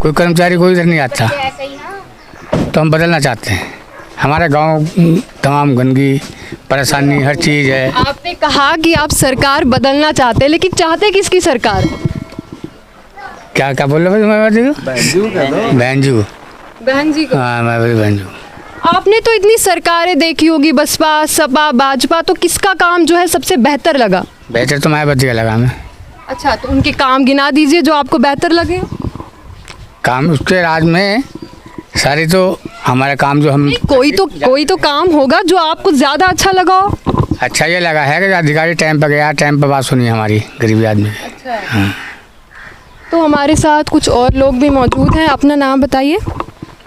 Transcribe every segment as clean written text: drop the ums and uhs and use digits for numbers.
कोई कर्मचारी कोई इधर नहीं आता, तो हम बदलना चाहते हैं। हमारे गांव तमाम गंदगी परेशानी हर चीज़ है। आपने कहा कि आप सरकार बदलना चाहते हैं, लेकिन चाहते किसकी सरकार? क्या क्या बोल रहे हो? बहनजू। बहन जी को। हाँ, मैं बोली बहनजू। आपने तो इतनी सरकारें देखी होगी, बसपा, सपा, भाजपा, तो किसका काम जो है सबसे बेहतर लगा? बेहतर तो मायावती का लगा हमें। अच्छा, तो उनके काम गिना दीजिए जो आपको बेहतर लगे। काम उसके राज में सारी तो हमारे काम जो हम कोई तो काम होगा जो आपको ज़्यादा अच्छा लगा हो। अच्छा ये लगा है कि अधिकारी टाइम पर गया, टाइम पर बात सुनी हमारी गरीबी आदमी। अच्छा। हाँ। तो हमारे साथ कुछ और लोग भी मौजूद हैं, अपना नाम बताइए।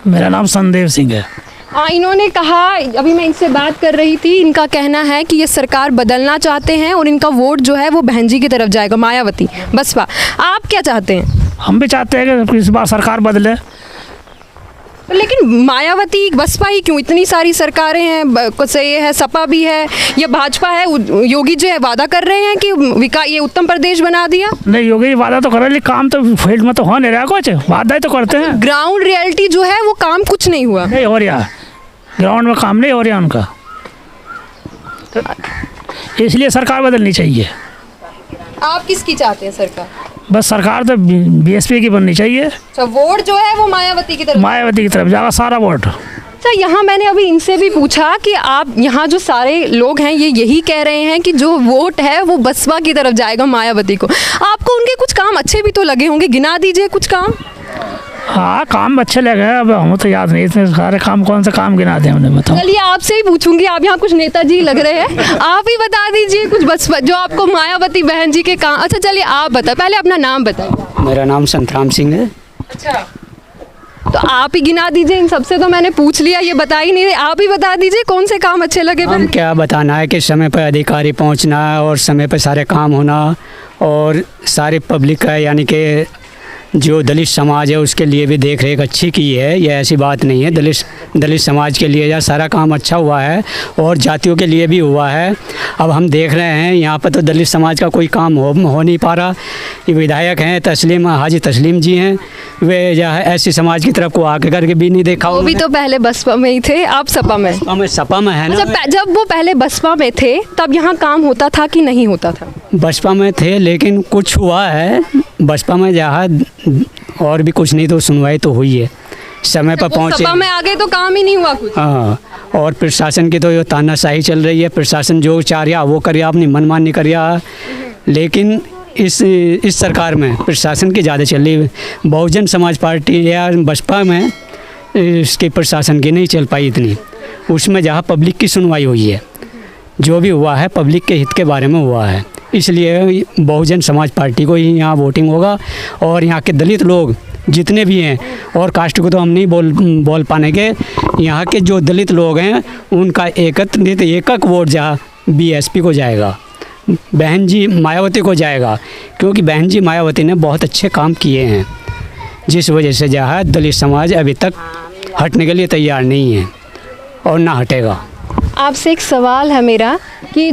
मेरा नाम संदेव सिंह है। हाँ, इन्होंने कहा, अभी मैं इनसे बात कर रही थी, इनका कहना है कि ये सरकार बदलना चाहते हैं और इनका वोट जो है वो बहन जी की तरफ जाएगा, मायावती, बसपा। आप क्या चाहते हैं? हम भी चाहते हैं कि इस बार सरकार बदले। लेकिन मायावती, बसपा ही क्यों? इतनी सारी सरकारें हैं, कुछ ये है, सपा भी है या भाजपा है। योगी जो है वादा कर रहे हैं कि ये उत्तम प्रदेश बना दिया। नहीं, योगी वादा तो कर रहे, लेकिन काम तो फील्ड में तो हो नहीं रहा, कुछ वादा ही तो करते हैं। ग्राउंड रियलिटी जो है वो काम कुछ नहीं हुआ। नहीं हो रहा, ग्राउंड में काम नहीं हो रहा उनका, तो इसलिए सरकार बदलनी चाहिए। आप किसकी चाहते हैं सरकार? बस सरकार तो बीएसपी की बननी चाहिए। अच्छा, वोट जो है वो मायावती की तरफ जाएगा सारा वोट। अच्छा, यहाँ मैंने अभी इनसे भी पूछा कि आप यहाँ जो सारे लोग हैं ये यही कह रहे हैं कि जो वोट है वो बसपा की तरफ जाएगा, मायावती को। आपको उनके कुछ काम अच्छे भी तो लगे होंगे, गिना दीजिए कुछ काम। हाँ, काम अच्छे लगे, अब हम तो याद नहीं, इतने सारे काम कौन से काम गिना दें हमने, बताओ। चलिए आपसे ही पूछूंगी, आप यहाँ कुछ नेताजी लग रहे हैं, आप ही बता दीजिए कुछ बसपा जो आपको मायावती बहन जी के काम। अच्छा चलिए आप बताएं, पहले अपना नाम बताइए। मेरा नाम संतराम सिंह है। अच्छा, तो आप ही गिना दीजिए। इन सबसे तो मैंने पूछ लिया, ये बता ही नहीं रहे, आप ही बता दीजिए कौन से काम अच्छे लगे। हम क्या बताना है कि समय पर अधिकारी पहुंचना और समय पर सारे काम होना, और सारी पब्लिक का यानी कि जो दलित समाज है उसके लिए भी देख रेख अच्छी की है। यह ऐसी बात नहीं है, दलित समाज के लिए यह सारा काम अच्छा हुआ है और जातियों के लिए भी हुआ है। अब हम देख रहे हैं यहाँ पर तो दलित समाज का कोई काम हो नहीं पा रहा। ये विधायक हैं हाजी तस्लीम जी हैं, वे जो है ऐसी समाज की तरफ को आके करके भी नहीं देखा। वो भी तो पहले बसपा में ही थे, आप सपा में। सपा में है ना। जब वो पहले बसपा में थे तब यहाँ काम होता था कि नहीं होता था? बसपा में थे, लेकिन कुछ हुआ है बसपा में, जहाँ और भी कुछ नहीं तो सुनवाई तो हुई है, समय पर पहुँचे। सपा में आगे तो काम ही नहीं हुआ कुछ। हाँ, और प्रशासन की तो ये तानाशाही चल रही है, प्रशासन जो चाह रहा वो कर रहा, अपनी मनमानी कर रहा। लेकिन इस सरकार में प्रशासन की ज़्यादा चल रही है। बहुजन समाज पार्टी या बसपा में इसकी प्रशासन की नहीं चल पाई इतनी, उसमें जहाँ पब्लिक की सुनवाई हुई है, जो भी हुआ है पब्लिक के हित के बारे में हुआ है, इसलिए बहुजन समाज पार्टी को ही यहाँ वोटिंग होगा। और यहाँ के दलित लोग जितने भी हैं, और कास्ट को तो हम नहीं बोल पाने के, यहाँ के जो दलित लोग हैं उनका एकक वोट जहाँ बीएसपी को जाएगा, बहन जी मायावती को जाएगा, क्योंकि बहन जी मायावती ने बहुत अच्छे काम किए हैं, जिस वजह से जहाँ दलित समाज अभी तक हटने के लिए तैयार नहीं है और ना हटेगा। आपसे एक सवाल है मेरा कि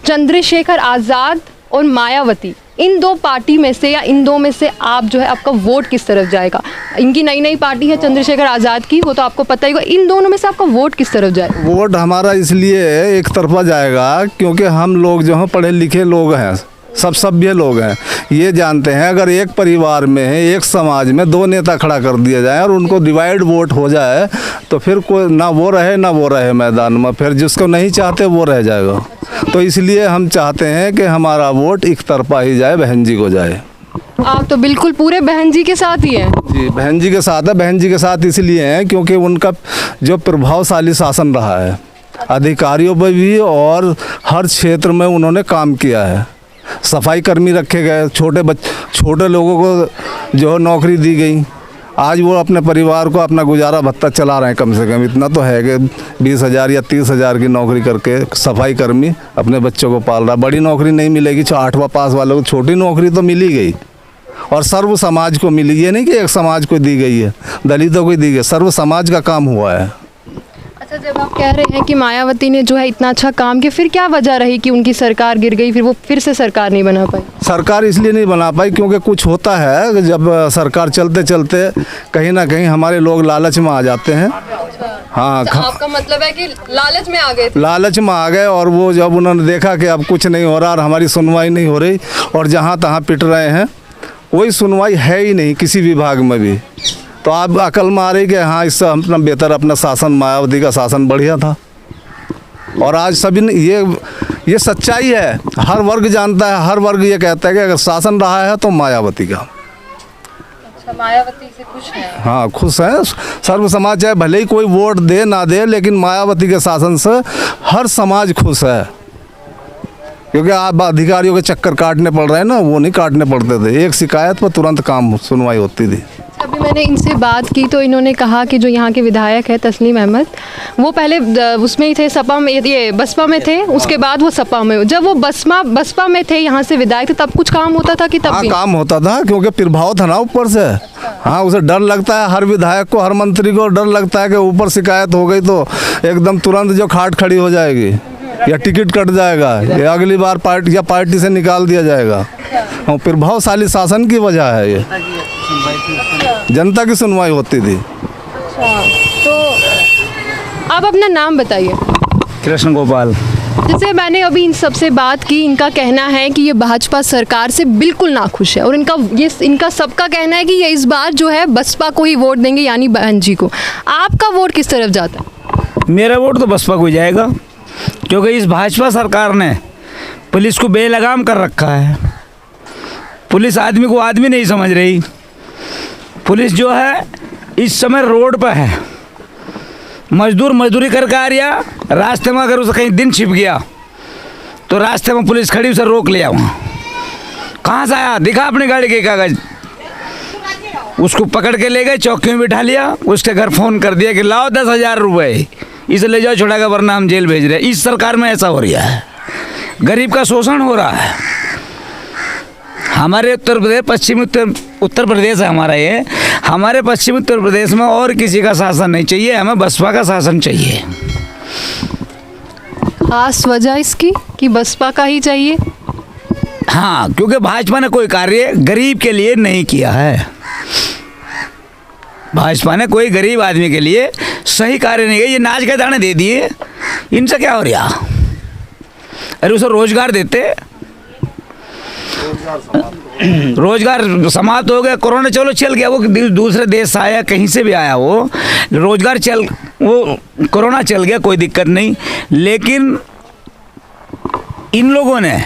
चंद्रशेखर आज़ाद और मायावती, इन दो पार्टी में से या इन दो में से आप जो है आपका वोट किस तरफ जाएगा? इनकी नई पार्टी है चंद्रशेखर आज़ाद की, वो तो आपको पता ही होगा। इन दोनों में से आपका वोट किस तरफ जाएगा? वोट हमारा इसलिए एक तरफा जाएगा क्योंकि हम लोग जो हैं पढ़े लिखे लोग हैं, सब सभ्य लोग हैं। ये जानते हैं अगर एक परिवार में एक समाज में दो नेता खड़ा कर दिया जाए और उनको डिवाइड वोट हो जाए तो फिर कोई ना वो रहे मैदान में, फिर जिसको नहीं चाहते वो रह जाएगा। तो इसलिए हम चाहते हैं कि हमारा वोट एक तरफा ही जाए, बहन जी को जाए। आप तो बिल्कुल पूरे बहन जी के साथ ही हैं। जी, बहन जी के साथ है। बहन जी के साथ इसलिए हैं क्योंकि उनका जो प्रभावशाली शासन रहा है, अधिकारियों पर भी और हर क्षेत्र में उन्होंने काम किया है। सफाई कर्मी रखे गए, छोटे लोगों को जो नौकरी दी गई, आज वो अपने परिवार को अपना गुजारा भत्ता चला रहे हैं। कम से कम इतना तो है कि 20,000 या 30,000 की नौकरी करके सफाई कर्मी अपने बच्चों को पाल रहा। बड़ी नौकरी नहीं मिलेगी, 8वां पास वालों को छोटी नौकरी तो मिली गई और सर्व समाज को मिली। ये नहीं कि एक समाज को दी गई है, दलितों को दी गई, सर्व समाज का काम हुआ है। अच्छा, जब आप कह रहे हैं कि मायावती ने जो है इतना अच्छा काम किया, फिर क्या वजह रही कि उनकी सरकार गिर गई, फिर वो फिर से सरकार नहीं बना पाई? सरकार इसलिए नहीं बना पाई क्योंकि कुछ होता है कि जब सरकार चलते चलते कहीं ना कहीं हमारे लोग लालच में आ जाते हैं। हाँ, आपका मतलब है कि लालच में आ गए थे? लालच में आ गए, और वो जब उन्होंने देखा कि अब कुछ नहीं हो रहा और हमारी सुनवाई नहीं हो रही और जहाँ तहाँ पिट रहे हैं, कोई सुनवाई है ही नहीं किसी विभाग में भी, तो आप अकल में आ रही कि हाँ इससे अपना बेहतर अपना शासन, मायावती का शासन बढ़िया था। और आज सभी ने ये सच्चाई है, हर वर्ग जानता है, हर वर्ग ये कहता है कि अगर शासन रहा है तो मायावती का। अच्छा, मायावती से खुश है? हाँ, खुश है सर्व समाज, चाहे भले ही कोई वोट दे ना दे, लेकिन मायावती के शासन से हर समाज खुश है। क्योंकि आप अधिकारियों के चक्कर काटने पड़ रहे हैं ना, वो नहीं काटने पड़ते थे, एक शिकायत पर तुरंत काम सुनवाई होती थी। अभी मैंने इनसे बात की तो इन्होंने कहा कि जो यहाँ के विधायक है तस्लीम अहमद, वो पहले उसमें ही थे, सपा में, ये बसपा में थे, उसके बाद वो सपा में, जब वो बसपा में थे, यहाँ से विधायक थे, तब कुछ काम होता था कि तब हाँ, भी? काम होता था क्योंकि प्रभाव था ना ऊपर से। हाँ, उसे डर लगता है, हर विधायक को, हर मंत्री को डर लगता है कि ऊपर शिकायत हो गई तो एकदम तुरंत जो खाट खड़ी हो जाएगी या टिकट कट जाएगा या अगली बार पार्टी से निकाल दिया जाएगा। और प्रभावशाली शासन की वजह है ये, जनता की सुनवाई होती थी। तो आप अपना नाम बताइए। कृष्ण गोपाल। जैसे मैंने अभी इन सबसे बात की, इनका कहना है कि ये भाजपा सरकार से बिल्कुल नाखुश है और इनका सबका कहना है कि ये इस बार जो है बसपा को ही वोट देंगे, यानी बहन जी को। आपका वोट किस तरफ जाता है? मेरा वोट तो बसपा को ही जाएगा, क्योंकि इस भाजपा सरकार ने पुलिस को बेलगाम कर रखा है। पुलिस आदमी को आदमी नहीं समझ रही। पुलिस जो है इस समय रोड पर है, मजदूर मजदूरी करके आ रहा, रास्ते में अगर उसे कहीं दिन छिप गया तो रास्ते में पुलिस खड़ी उसे रोक लिया। वहाँ कहाँ से आया, दिखा अपनी गाड़ी के कागज, उसको पकड़ के ले गए, चौकी में बिठा लिया, उसके घर फ़ोन कर दिया कि लाओ 10,000 रुपये, इसे ले जाओ छुड़ा कर, वरना हम जेल भेज रहे हैं। इस सरकार में ऐसा हो रहा है, गरीब का शोषण हो रहा है। हमारे उत्तर प्रदेश, पश्चिमी उत्तर प्रदेश है हमारा ये, हमारे पश्चिमी उत्तर प्रदेश में और किसी का शासन नहीं चाहिए, हमें बसपा का शासन चाहिए। खास वजह इसकी कि बसपा का ही चाहिए? हाँ, क्योंकि भाजपा ने कोई कार्य गरीब के लिए नहीं किया है। भाजपा ने कोई गरीब आदमी के लिए सही कार्य नहीं किया। ये नाच के दाने दे दिए, इनसे क्या हो रहा? अरे उसे रोजगार देते, रोजगार समाप्त हो गया, कोरोना चलो चल गया, वो दूसरे देश से आया, कहीं से भी आया, वो रोजगार वो कोरोना चल गया, कोई दिक्कत नहीं। लेकिन इन लोगों ने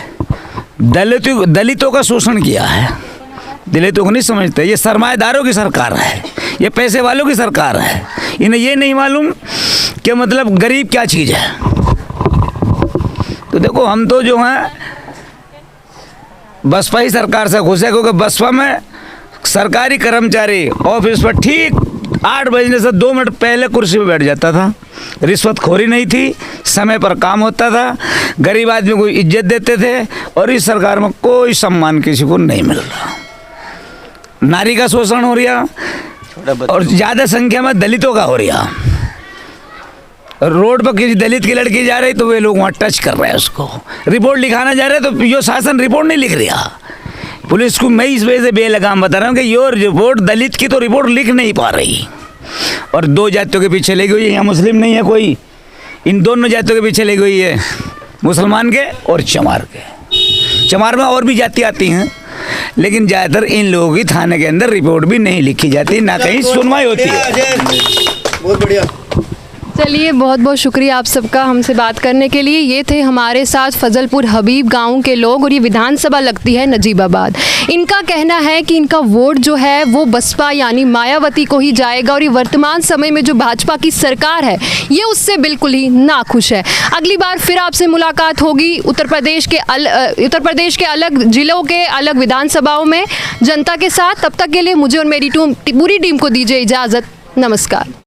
दलितों का शोषण किया है। दलितों को नहीं समझते, ये सरमाएदारों की सरकार है, ये पैसे वालों की सरकार है। इन्हें ये नहीं मालूम कि मतलब गरीब क्या चीज़ है। तो देखो, हम तो जो हैं बसपा ही सरकार से खुश है, क्योंकि बसपा में सरकारी कर्मचारी ऑफिस पर ठीक 8 बजने से 2 मिनट पहले कुर्सी पर बैठ जाता था, रिश्वतखोरी नहीं थी, समय पर काम होता था, गरीब आदमी को इज्जत देते थे। और इस सरकार में कोई सम्मान किसी को नहीं मिल रहा, नारी का शोषण हो रहा और ज़्यादा संख्या में दलितों का हो रहा। रोड पर किसी दलित की लड़की जा रही तो वे लोग वहाँ टच कर रहे हैं उसको, रिपोर्ट लिखाना जा रहे तो यो शासन रिपोर्ट नहीं लिख रहा। पुलिस को मैं इस वजह से बेलगाम बता रहा हूँ कि यो रिपोर्ट दलित की तो रिपोर्ट लिख नहीं पा रही, और 2 जातियों के पीछे लगी हुई है। यहाँ मुस्लिम नहीं है कोई, इन दोनों जातियों के पीछे लगी हुई है, मुसलमान के और चमार के। चमार में और भी जाति आती हैं, लेकिन ज़्यादातर इन लोगों की थाने के अंदर रिपोर्ट भी नहीं लिखी जाती, ना कहीं सुनवाई होती है। बहुत बढ़िया। चलिए, बहुत बहुत शुक्रिया आप सबका हमसे बात करने के लिए। ये थे हमारे साथ फजलपुर हबीब गांव के लोग, और ये विधानसभा लगती है नजीबाबाद। इनका कहना है कि इनका वोट जो है वो बसपा यानी मायावती को ही जाएगा, और ये वर्तमान समय में जो भाजपा की सरकार है ये उससे बिल्कुल ही नाखुश है। अगली बार फिर आपसे मुलाकात होगी उत्तर प्रदेश के अलग जिलों के अलग विधानसभाओं में जनता के साथ। तब तक के लिए मुझे और मेरी पूरी टीम को दीजिए इजाज़त। नमस्कार।